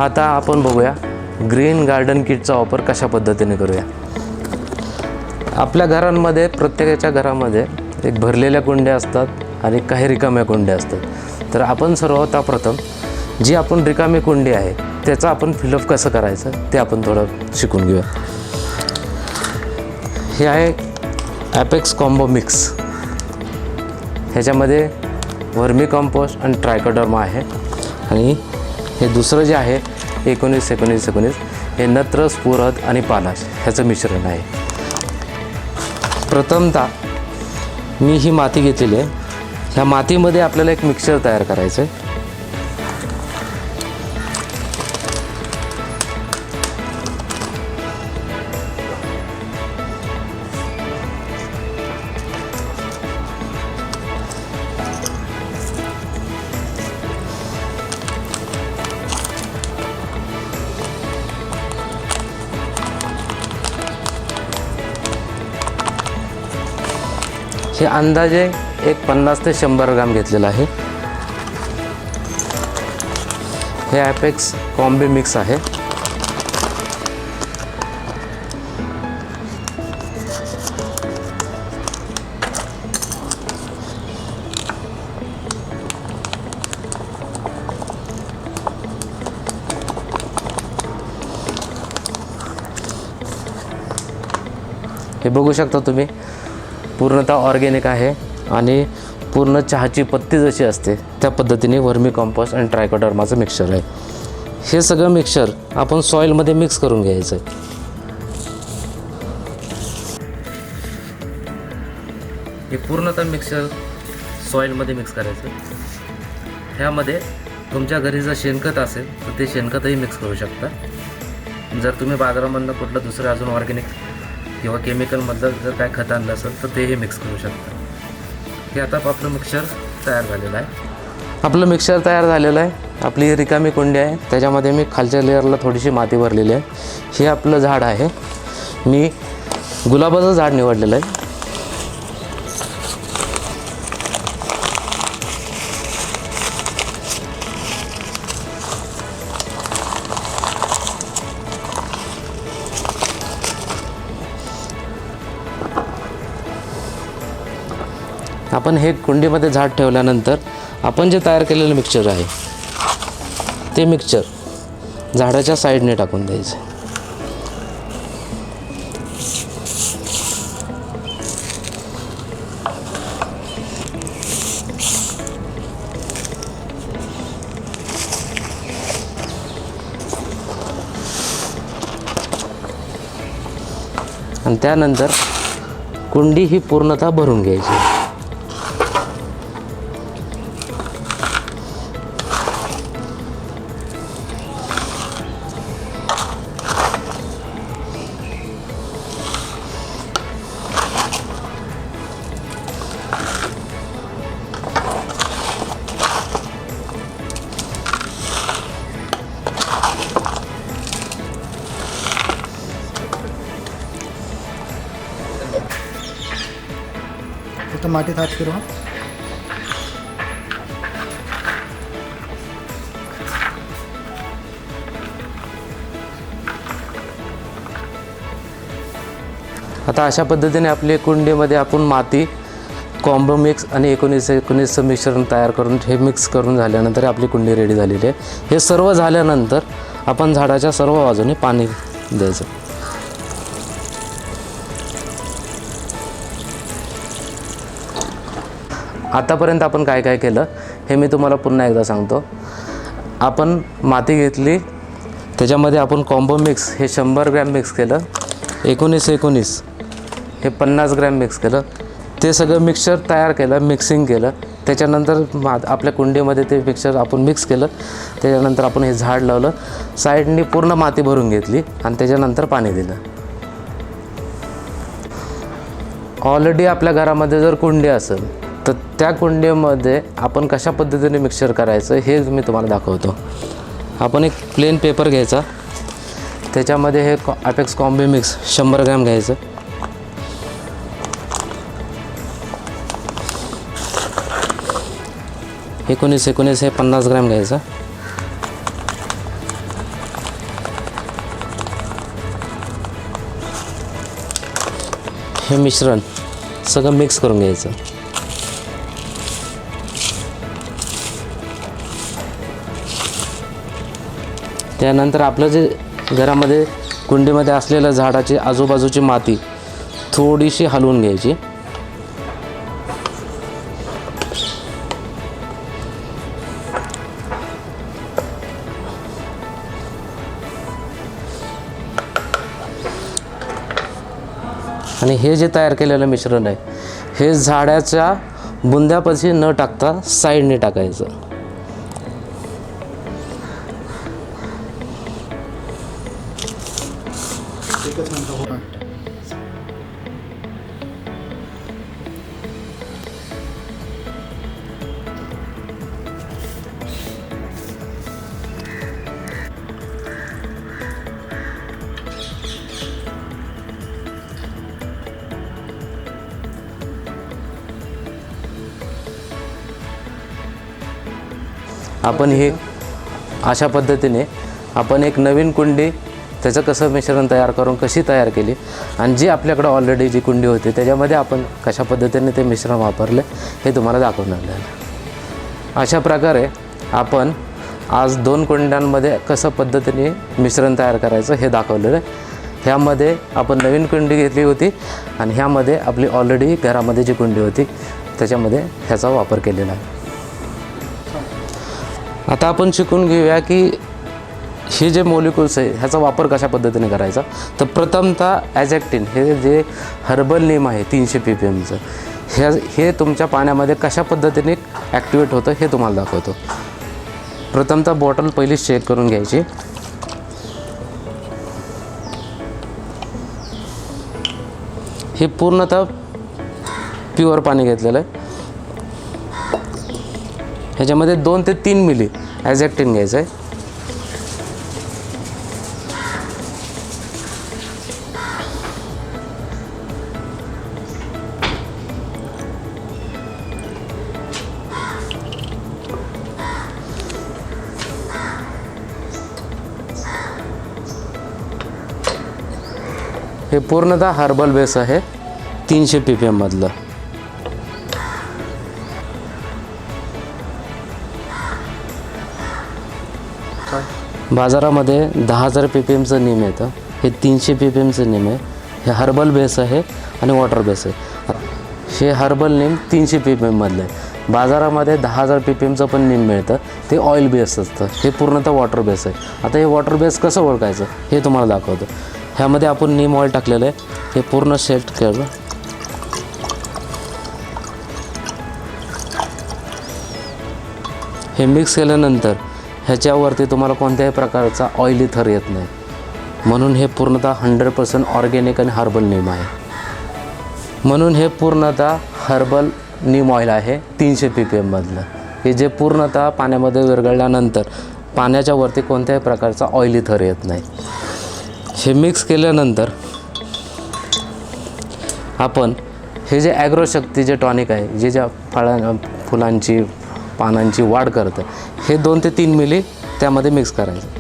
आता आपण बघूया ग्रीन गार्डन किटचा वापर कशा पद्धतीने करूया। आपल्या घरांमध्ये प्रत्येकाच्या घरामध्ये एक भरलेल्या कुंड्या असतात आणि काही रिकाम्या कुंड्या असतात। तर आपण सर्वप्रथम जी आपण रिकामी कुंडी आहे त्याचं आपण फिलअप कसं करायचं ते आपण थोडं शिकून घेऊया। हे आहे ॲपेक्स कॉम्बो मिक्स। ह्याच्यामध्ये वर्मी कंपोस्ट आणि ट्रायकोडर्मा आहे आणि हे दुसरं जे आहे 19-19-19 हे नत्र, स्फुरद आणि पालाश ह्याचं मिश्रण आहे। प्रथमतः मी ही माती घेतलेली आहे। ह्या मातीमध्ये आपल्याला एक मिक्सचर तयार करायचं आहे। हे अंदाजे एक 50 ते 100 ग्राम घेतलेलं आहे। हे ॲपेक्स कॉम्बी मिक्स आहे। हे बघू शकता तुम्ही पूर्णतः ऑर्गेनिक आहे आणि पूर्ण चहाची पत्ती जशी असते त्या पद्धतीने वर्मी कंपोस्ट आणि ट्रायकोडर्माचं मिक्सचर आहे। हे सगळं मिक्सचर आपण सॉईलमध्ये मिक्स करून घ्यायचं आहे। हे पूर्णतः मिक्सचर सॉईलमध्ये मिक्स करायचं। ह्यामध्ये तुमच्या घरी जर शेणखत असेल तर ते शेणखतही मिक्स करू शकता। जर तुम्ही बाजारामधनं कुठलं दुसरं अजून ऑर्गेनिक किंवा केमिकलमधलं जर काय खत आणलं असेल तर तेही मिक्स करू शकता। हे आता आपलं मिक्सचर तयार झालेलं आहे। आपलं मिक्सचर तयार झालेलं आहे। आपली ही रिकामी कुंडी आहे, त्याच्यामध्ये मी खालच्या लेअरला थोडीशी माती भरलेली आहे। हे आपलं झाड आहे, मी गुलाबाचं झाड निवडलेलं आहे। आपण हे कुंडीमध्ये झाड ठेवल्यानंतर आपण जे तयार केलेलं मिक्सचर आहे ते मिक्सचर झाडाच्या साईडने टाकून द्यायचं। आणि त्यानंतर कुंडी ही पूर्णतः भरून घ्यायची। तो माटी हाथ करो। आता अशा पद्धतीने आपली कुंडीमध्ये आपण माती, कॉम्बो मिक्स आणि 19-19 मिश्रण तयार करून हे मिक्स करून झाल्यानंतर आपली कुंडी रेडी झालेली आहे। हे सर्व झाल्यानंतर आपण झाडाच्या सर्व बाजूने पाणी द्यायचं। आतापर्यंत आपण काय काय केलं हे मी तुम्हाला पुन्हा एकदा सांगतो। आपण माती घेतली, त्याच्यामध्ये आपण कॉम्बो मिक्स हे 100 ग्रॅम मिक्स केलं, 19-19 हे 50 ग्रॅम मिक्स केलं, ते सगळं मिक्सचर तयार केलं, मिक्सिंग केलं। त्याच्यानंतर आपल्या कुंडीमध्ये ते मिक्सचर आपण मिक्स केलं, त्याच्यानंतर आपण हे झाड लावलं, साईडनी पूर्ण माती भरून घेतली आणि त्याच्यानंतर पाणी दिलं। ऑलरेडी आपल्या घरामध्ये जर कुंडी असेल तर त्या कुंडीमध्ये आपण कशा पद्धतीने मिक्सचर करायचं हे मी तुम्हाला दाखवतो। आपण एक प्लेन पेपर घ्यायचा, त्याच्यामध्ये हे ॲपेक्स कॉम्बी मिक्स 100 ग्रॅम घ्यायचं। हे 19-19 हे 50 ग्रॅम घ्यायचं। हे मिश्रण सगळं मिक्स करून घ्यायचं. त्यानंतर आपलं जे घरामध्ये कुंडीमध्ये असलेल्या झाडाची आजूबाजूची माती थोडीशी हलवून घ्यायची. आणि हे जे तयार केलेलं मिश्रण आहे हे झाडाच्या बुंद्यापाशी न टाकता साईडने टाकायचं. आपण हे अशा पद्धतीने आपण एक नवीन कुंडी त्याचं कसं मिश्रण तयार करून कशी तयार केली आणि जी आपल्याकडं ऑलरेडी जी कुंडी होती त्याच्यामध्ये आपण कशा पद्धतीने ते मिश्रण वापरले हे तुम्हाला दाखवून आणलं आहे. अशा प्रकारे आपण आज 2 कुंड्यांमध्ये कसं पद्धतीने मिश्रण तयार करायचं हे दाखवलेलं आहे. ह्यामध्ये आपण नवीन कुंडी घेतली होती आणि ह्यामध्ये आपली ऑलरेडी घरामध्ये जी कुंडी होती त्याच्यामध्ये ह्याचा वापर केलेला आहे. आता आपण शिकून घेऊया की हे जे मॉलिक्युल्स आहे ह्याचा वापर कशा पद्धतीने करायचा. तर प्रथमतः ॲझॅक्टिन हे जे हर्बल नीम आहे 300 ppmचं हे तुमच्या पाण्यामध्ये कशा पद्धतीने ॲक्टिवेट होतं हे तुम्हाला दाखवतो. प्रथमतः बॉटल पहिली चेक करून घ्यायची. हे पूर्णतः प्युअर पाणी घेतलेलं आहे. ह्याच्यामध्ये 2 ते 3 मिली ॲझॅक्टिन घ्यायचं आहे. हे पूर्णतः हर्बल बेस आहे 300 ppm मधलं. बाजारामध्ये 10,000 ppmचं नीम येतं. हे 300 ppmचं नीम आहे. हे हर्बल बेस आहे आणि वॉटर बेस आहे. हे हर्बल नीम 300 ppm मधलं आहे. बाजारामध्ये 10,000 ppmचं पण नीम मिळतं. ते ऑइल बेस असतं. हे पूर्णतः वॉटर बेस आहे. आता हे वॉटर बेस कसं ओळखायचं हे तुम्हाला दाखवतो. ह्यामध्ये आपण नीम ऑइल टाकलेलं आहे. हे पूर्ण सेट केलं. हे मिक्स केल्यानंतर ह्याच्यावरती तुम्हाला कोणत्याही प्रकारचा ऑइली थर येत नाही. म्हणून हे पूर्णतः 100% ऑर्गॅनिक आणि हर्बल नीम आहे. म्हणून हे पूर्णतः हर्बल नीम ऑइल आहे 300 ppm मधलं. हे जे पूर्णतः पाण्यामध्ये विरघळल्यानंतर पाण्याच्या वरती कोणत्याही प्रकारचा ऑइली थर येत नाही. हे मिक्स केल्यानंतर आपण हे जे ॲग्रोशक्ती जे टॉनिक आहे जे ज्या फुलांची पानांची वाढ करतं हे 2 ते 3 मिली त्यामध्ये मिक्स करायचं.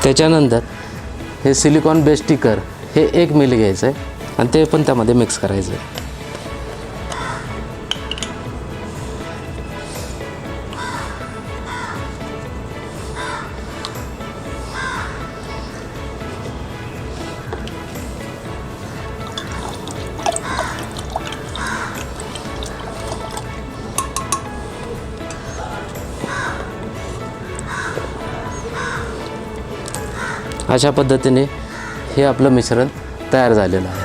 त्याच्यानंतर हे सिलिकॉन बेस स्टिकर हे 1 मिली घ्यायचं आहे आणि ते पण त्यामध्ये मिक्स करायचं आहे. अशा पद्धतीने हे आपलं मिश्रण तयार झालेलं आहे.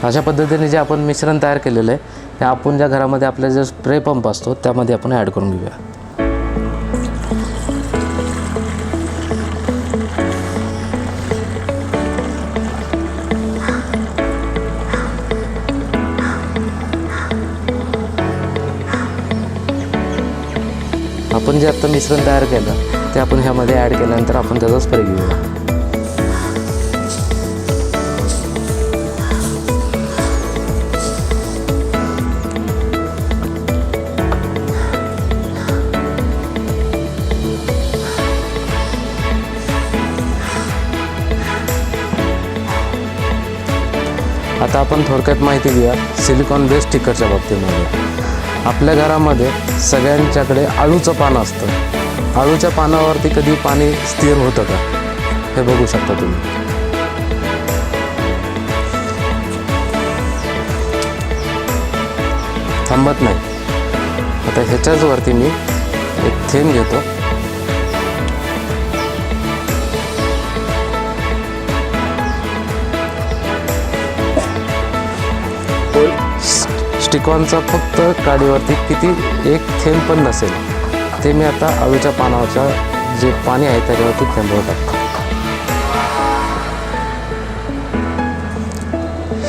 अशा पद्धतीने जे आपण मिश्रण तयार केलेलं आहे हे आपण ज्या घरामध्ये आपला जो स्प्रे पंप असतो त्यामध्ये आपण ॲड करून घेऊया. जे आत्ता मिश्रण तयार केलं ते आपण ह्यामध्ये ॲड केल्यानंतर आपण त्याचा स्प्रे घेऊया. आता आपण थोडक्यात माहिती घेऊया सिलिकॉन बेस स्टिकरच्या बाबतीमध्ये. आपल्या घरामध्ये सगळ्यांच्याकडे अळूचं पान असतं. अळूच्या पानावरती कधी पाणी स्थिर होतं का हे बघू शकता तुम्ही. थांबत नाही. आता ह्याच्याच वरती मी एक थेंब घेतो. स्टिकॉनचा फक्त काडीवरती किती एक थेंब पण नसेल ते मी आता अळूच्या पानावरच्या जे पाणी आहे त्याच्यावरती थेंबवत टाकतो.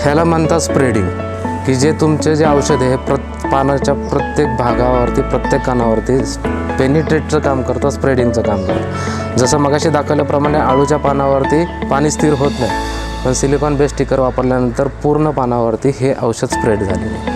ह्याला म्हणतात स्प्रेडिंग, की जे तुमचे जे औषध आहे पानाच्या प्रत्येक भागावरती प्रत्येक कानावरती पेनिट्रेटचं काम करतं, स्प्रेडिंगचं काम करतं. जसं मगाशी दाखवल्याप्रमाणे अळूच्या पानावरती पाणी स्थिर होत नाही, पण सिलिकॉन बेस स्टिकर वापरल्यानंतर पूर्ण पानावरती हे औषध स्प्रेड झालेले.